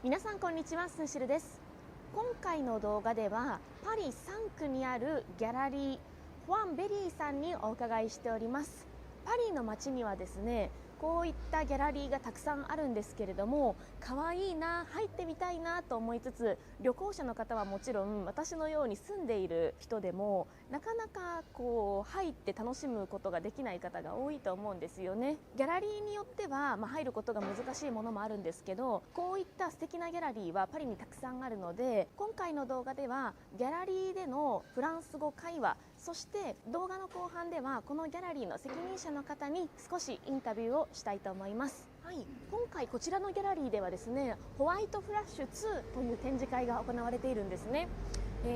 皆さんこんにちは、スンシルです。今回の動画ではパリ3区にあるギャラリーファンベリーさんにお伺いしております。パリの街にはですね、こういったギャラリーがたくさんあるんですけれども、可愛いな、入ってみたいなと思いつつ、旅行者の方はもちろん私のように住んでいる人でもなかなか入って楽しむことができない方が多いと思うんですよね。ギャラリーによっては、入ることが難しいものもあるんですけど、こういった素敵なギャラリーはパリにたくさんあるので、今回の動画ではギャラリーでのフランス語会話、そして動画の後半ではこのギャラリーの責任者の方に少しインタビューをしたいと思います。はい、今回こちらのギャラリーではですね、ホワイトフラッシュ2という展示会が行われているんですね。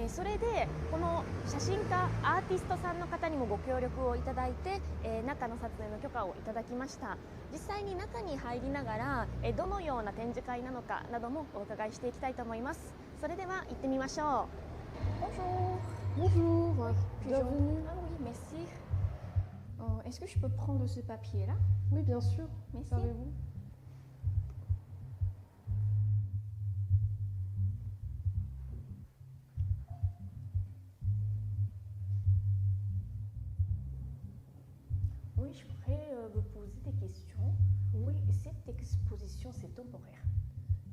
それでこの写真家アーティストさんの方にもご協力をいただいて、中の撮影の許可をいただきました。実際に中に入りながら、どのような展示会なのかなどもお伺いしていきたいと思います。それでは行ってみましょう。 Bonjour. Bonjour, bienvenue. Ah oui, merci. Est-ce que je peux prendre ce papier-là? Oui, bien sûr. Merci. Servez-vous. Oui, je pourrais vous poser des questions. Oui, cette exposition, c'est temporaire.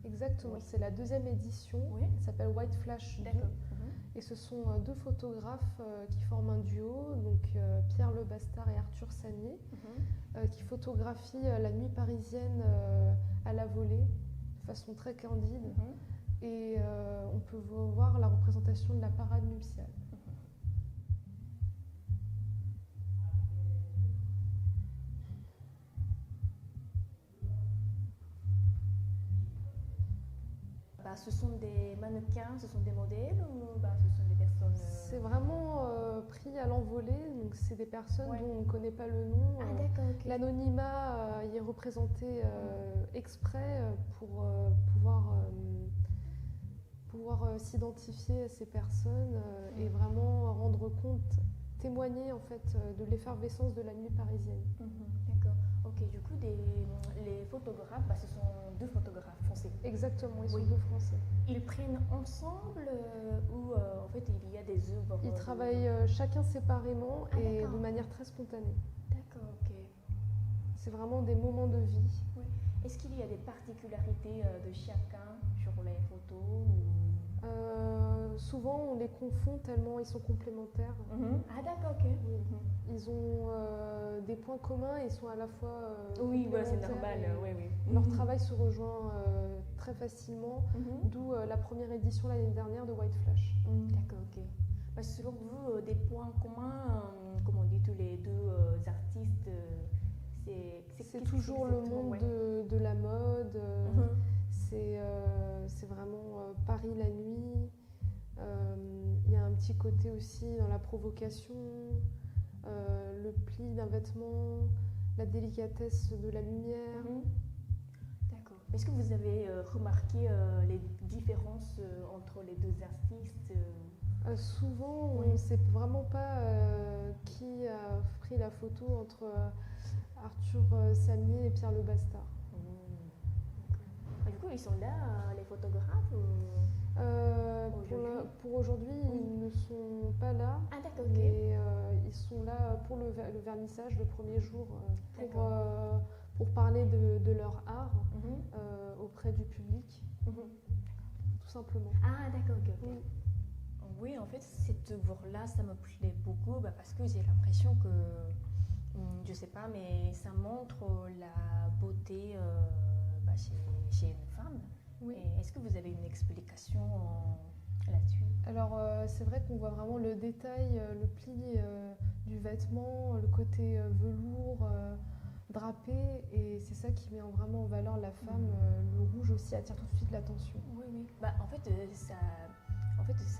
Exactement, Oui. c'est la deuxième édition. Oui. Elle s'appelle White Flash 2. D'accord. Et ce sont deux photographes qui forment un duo, donc Pierre Le Bastard et Arthur Sagnier, qui photographient la nuit parisienne à la volée de façon très candide. Et on peut voir la représentation de la parade nuptiale. Ce sont des mannequins, ce sont des modèles ou ce sont des personnes... C'est vraiment pris à l'envolée, donc c'est des personnes dont on ne connaît pas le nom. Ah d'accord, ok. L'anonymat y est représenté exprès pour pouvoir s'identifier à ces personnes et vraiment rendre compte, témoigner en fait de l'effervescence de la nuit parisienne. D'accord. Ok, du coup, les photographes, ce sont deux photographes français. Exactement, ils sont deux français. Ils prennent ensemble ou en fait il y a des œuvres? Ils travaillent chacun séparément et de manière très spontanée. D'accord, ok. C'est vraiment des moments de vie. Oui. Est-ce qu'il y a des particularités de chacun sur les photos ou... Souvent on les confond tellement ils sont complémentaires. Ah d'accord, ok. Oui. Ils ont des points communs et ils sont à la fois oui, c'est normal. Oui. Leur travail se rejoint très facilement, d'où la première édition l'année dernière de White Flash. D'accord, ok. Selon vous, des points communs, comme on dit tous les deux artistes, c'est toujours le monde de la mode. C'est vraiment Paris la nuit. Il y a un petit côté aussi dans la provocation, le pli d'un vêtement, la délicatesse de la lumière. D'accord. Est-ce que vous avez remarqué les différences entre les deux artistes? Souvent, on ne sait vraiment pas qui a pris la photo entre Arthur Sagnier et Pierre Le Bastard. Du coup, ils sont là, les photographes pour aujourd'hui, ils ne sont pas là, mais ils sont là pour le vernissage le premier jour, pour parler de leur art auprès du public, tout simplement. Ah d'accord, ok. Oui, en fait, cette œuvre-là, ça me plaît beaucoup parce que j'ai l'impression que, je sais pas, mais ça montre la beauté chez une femme. Oui. Est-ce que vous avez une explication là-dessus? Alors, c'est vrai qu'on voit vraiment le détail, le pli du vêtement, le côté velours, drapé, et c'est ça qui met vraiment en valeur la femme. Le rouge aussi attire tout de suite l'attention. Oui. En fait, ça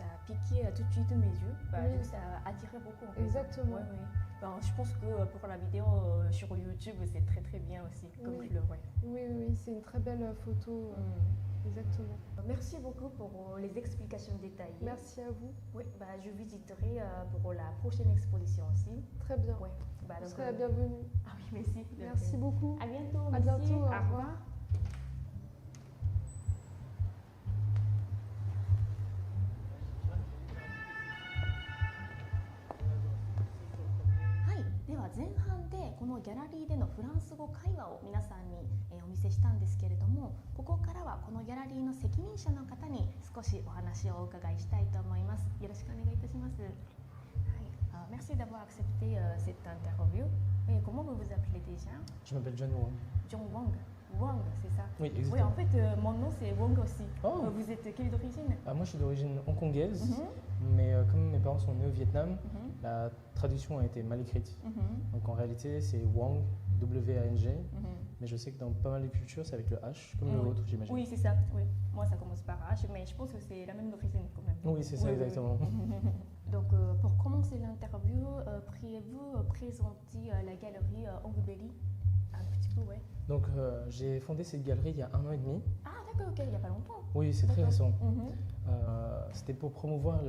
a piqué tout de suite mes yeux. Ça a attiré beaucoup. En fait. Exactement. Je pense que pour la vidéo sur YouTube, c'est très très bien aussi, comme je le vois. Oui, c'est une très belle photo. Exactement. Merci beaucoup pour les explications détaillées. Merci à vous. Oui, je visiterai pour la prochaine exposition aussi. Très bien. Ouais. Vous serez la bienvenue. Ah oui, merci. Merci beaucoup. À bientôt. À bientôt. Au revoir. このギャラリーでのフランス語会話を皆さんにお見せしたんですけれども、ここからはこのギャラリーの責任者の方に少しお話をお伺いしたいと思います。よろしくお願いいたします。はい、merci d'avoir accepté cette interview. Et comment vous vous appelez déjà? Je m'appelle John Wang. John Wang. Wang, c'est ça? Oui, exactement. Oui, en fait, mon nom c'est Wang aussi. Oh. Vous êtes quelle d'origine? Moi, je suis d'origine hongkongaise, mais comme mes parents sont nés au Vietnam, la traduction a été mal écrite. Donc en réalité, c'est Wang, W-A-N-G, mais je sais que dans pas mal de cultures, c'est avec le H, comme le vôtre, j'imagine. Oui, c'est ça. Oui. Moi, ça commence par H, mais je pense que c'est la même origine quand même. Oui, c'est ça, exactement. Donc, pour commencer l'interview, pourriez-vous présenter la galerie Ongbeli un petit peu, ouais. Donc, j'ai fondé cette galerie il y a 1 an et demi. Ah, d'accord, ok, il n'y a pas longtemps. Oui, c'est très récent. C'était pour promouvoir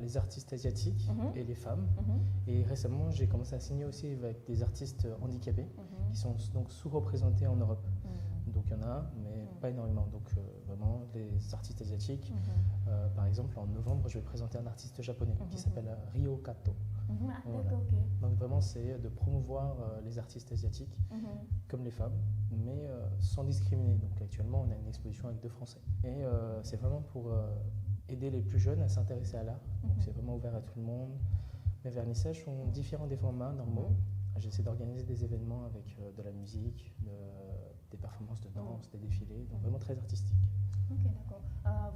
les artistes asiatiques et les femmes. Et récemment, j'ai commencé à signer aussi avec des artistes handicapés qui sont donc sous-représentés en Europe. Donc il y en a, mais pas énormément. Donc vraiment, les artistes asiatiques. Par exemple, en novembre, je vais présenter un artiste japonais qui s'appelle Ryo Kato. Ah, Voilà. d'accord, ok. Donc vraiment, c'est de promouvoir les artistes asiatiques comme les femmes, mais sans discriminer. Donc actuellement, on a une exposition avec 2 Français. Et c'est vraiment pour aider les plus jeunes à s'intéresser à l'art. Donc c'est vraiment ouvert à tout le monde. Mes vernissages sont différents des formats normaux. J'essaie d'organiser des événements avec de la musique, des performances de danse, des défilés, donc vraiment très artistique. Ok, d'accord.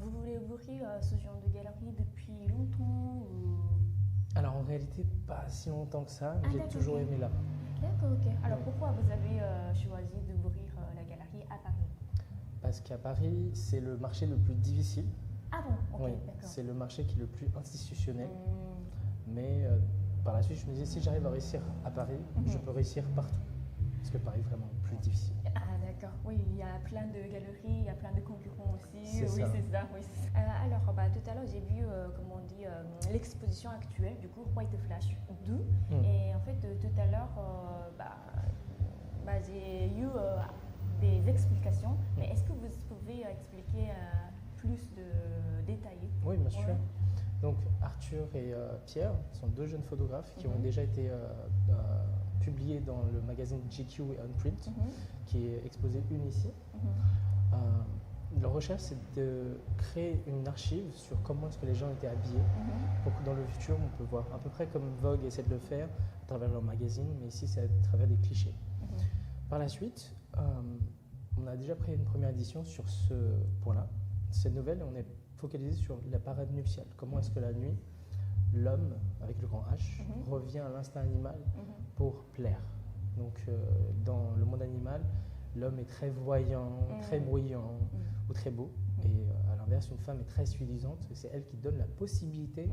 Vous voulez ouvrir ce genre de galerie depuis longtemps ou... Alors en réalité, pas si longtemps que ça, mais j'ai d'accord, toujours ok. aimé l'art. D'accord, ok. Alors pourquoi vous avez choisi d'ouvrir la galerie à Paris? Parce qu'à Paris, c'est le marché le plus difficile. Ah bon, ok, Oui, d'accord. c'est le marché qui est le plus institutionnel. Mais par la suite, je me disais, si j'arrive à réussir à Paris, je peux réussir partout. Parce que Paris est vraiment plus difficile. Ah d'accord, oui, il y a plein de galeries, il y a plein de concurrents aussi. C'est oui, ça. c'est ça. Oui. Alors, tout à l'heure, j'ai vu, comment on dit, l'exposition actuelle, du coup, White Flash 2. Et en fait, tout à l'heure, j'ai eu des explications. Mais est-ce que vous pouvez expliquer plus de détails? Oui, bien sûr. Donc Arthur et Pierre sont 2 jeunes photographes qui ont déjà été publiés dans le magazine GQ et Unprint, qui est exposé une ici. Leur recherche, c'est de créer une archive sur comment est-ce que les gens étaient habillés, pour que dans le futur, on peut voir à peu près comme Vogue essaie de le faire à travers leur magazine, mais ici, c'est à travers des clichés. Par la suite, on a déjà pris une première édition sur ce point-là. Cette nouvelle, on est focalisé sur la parade nuptiale. Comment est-ce que la nuit, l'homme, avec le grand H, revient à l'instinct animal pour plaire. Donc dans le monde animal, l'homme est très voyant, très bruyant ou très beau. Et à l'inverse, une femme est très séduisante. C'est elle qui donne la possibilité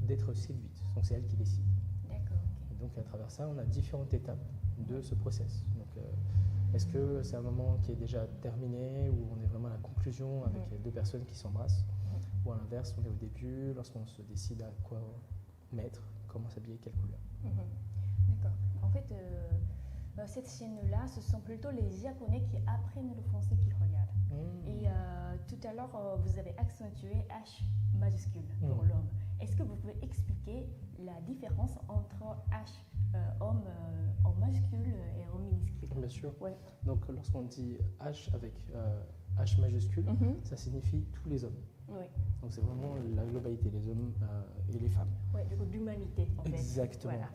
d'être séduite. Donc c'est elle qui décide. D'accord. Et donc à travers ça, on a différentes étapes de ce process. Donc est-ce que c'est un moment qui est déjà terminé, où on est vraiment à la conclusion avec 2 personnes qui s'embrassent, ou à l'inverse, on est au début, lorsqu'on se décide à quoi mettre, comment s'habiller, quelle couleur. D'accord. En fait, cette chaîne-là, ce sont plutôt les Japonais qui apprennent le français qu'ils regardent. Et tout à l'heure, vous avez accentué H majuscule pour l'homme. Est-ce que vous pouvez expliquer la différence entre H homme en majuscule et en minuscule? Bien sûr. Ouais. Donc lorsqu'on dit H avec H majuscule, ça signifie tous les hommes. Oui. Donc c'est vraiment la globalité, les hommes et les femmes. Oui, du coup, d'humanité en fait. Exactement. Voilà.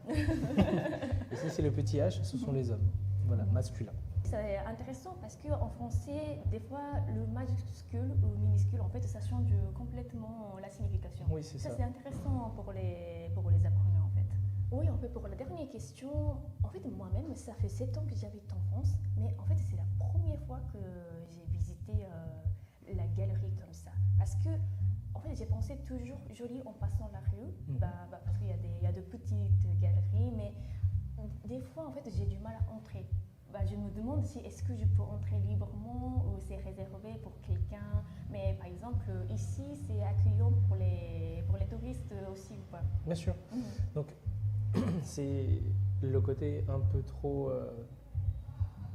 Et si c'est le petit H, ce sont les hommes. Voilà, masculin. C'est intéressant parce qu'en français, des fois, le majuscule ou minuscule, en fait, ça change complètement la signification. Oui, c'est ça. Ça, c'est intéressant pour les apprenants, en fait. Oui, en fait, pour la dernière question, en fait, moi-même, ça fait 7 ans que j'habite en France, mais en fait, c'est la première fois que j'ai visité la galerie comme ça. Parce que, en fait, j'ai pensé toujours jolie en passant la rue, parce qu'il y a de petites galeries, mais des fois, en fait, j'ai du mal à entrer. Je me demande si est-ce que je peux entrer librement ou c'est réservé pour quelqu'un. Mais par exemple, ici, c'est accueillant pour les touristes aussi ou pas? Bien sûr. Donc, c'est le côté un peu trop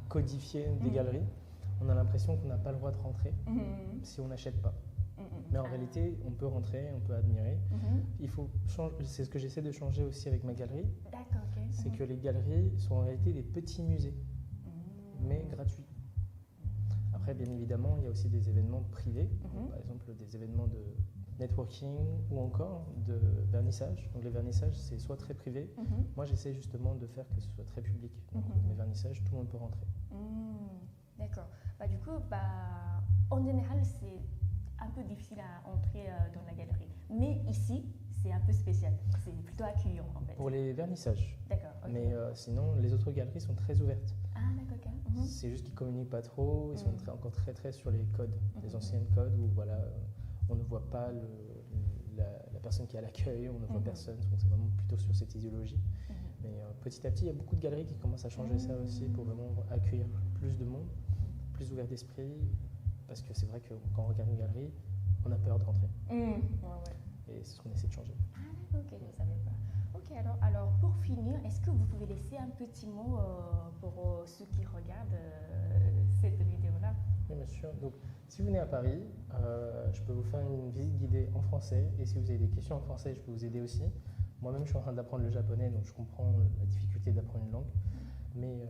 codifié des galeries. On a l'impression qu'on n'a pas le droit de rentrer si on n'achète pas. Mais en réalité, on peut rentrer, on peut admirer. Il faut changer, c'est ce que j'essaie de changer aussi avec ma galerie. D'accord, ok. C'est que les galeries sont en réalité des petits musées, mais gratuits. Après, bien évidemment, il y a aussi des événements privés, par exemple des événements de networking ou encore de vernissage. Donc les vernissages, c'est soit très privé. Moi, j'essaie justement de faire que ce soit très public. Donc mes vernissages, tout le monde peut rentrer. D'accord. Bah, du coup, en général, c'est un peu difficile à entrer dans la galerie. Mais ici, c'est un peu spécial. C'est plutôt accueillant en fait. Pour les vernissages. D'accord. Ok. Mais sinon, les autres galeries sont très ouvertes. Ah, d'accord, ok. C'est juste qu'ils ne communiquent pas trop. Ils sont encore très sur les codes, les anciennes codes où voilà, on ne voit pas la personne qui est à l'accueil, on ne voit personne. Donc c'est vraiment plutôt sur cette idéologie. Mais petit à petit, il y a beaucoup de galeries qui commencent à changer ça aussi pour vraiment accueillir plus de monde, plus ouvert d'esprit. Parce que c'est vrai que quand on regarde une galerie, on a peur de rentrer. Et c'est ce qu'on essaie de changer. Ah, ok, je ne savais pas. Ok, alors pour finir, est-ce que vous pouvez laisser un petit mot pour ceux qui regardent cette vidéo-là? Oui, bien sûr. Donc, si vous venez à Paris, je peux vous faire une visite guidée en français. Et si vous avez des questions en français, je peux vous aider aussi. Moi-même, je suis en train d'apprendre le japonais, donc je comprends la difficulté d'apprendre une langue. Mais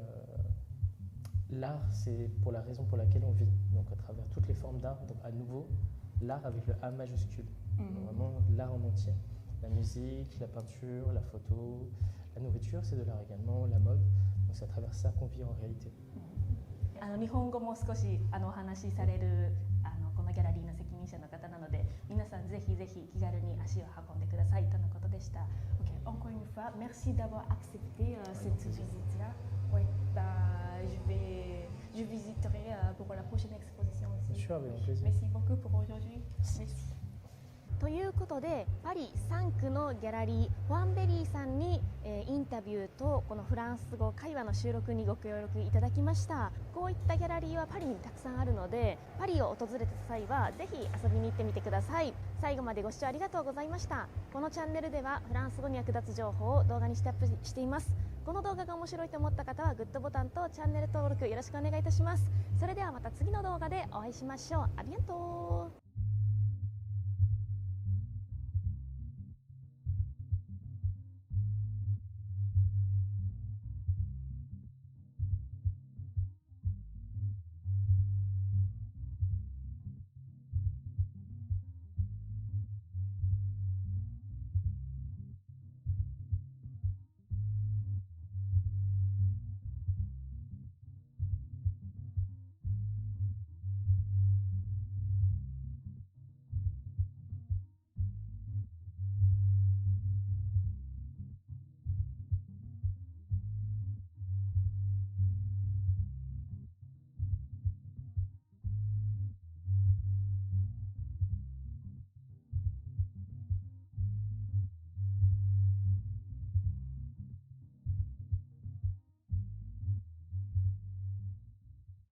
l'art, c'est pour la raison pour laquelle on vit. Donc, à travers toutes les formes d'art, donc à nouveau, l'art avec le A majuscule. Donc, vraiment, l'art en entier. La musique, la peinture, la photo, la nourriture, c'est de l'art également, la mode. Donc, c'est à travers ça qu'on vit en réalité. 日本語も少しお話しされるこのギャラリーの責任者の方なので、皆さんぜひぜひ気軽に足を運んでくださいとのことでした。Ok, encore une fois, merci d'avoir accepté cette visite-là. Oui, je visiterai pour la prochaine exposition aussi. Bien sûr, avec plaisir. Merci beaucoup pour aujourd'hui. Merci. ということでパリ3区のギャラリーファンベリーさんに、インタビューとこのフランス語会話の収録にご協力いただきました。こういったギャラリーはパリにたくさんあるので、パリを訪れた際はぜひ遊びに行ってみてください。最後までご視聴ありがとうございました。このチャンネルではフランス語に役立つ情報を動画にしてアップしています。この動画が面白いと思った方はグッドボタンとチャンネル登録よろしくお願いいたします。それではまた次の動画でお会いしましょう。ありがとう。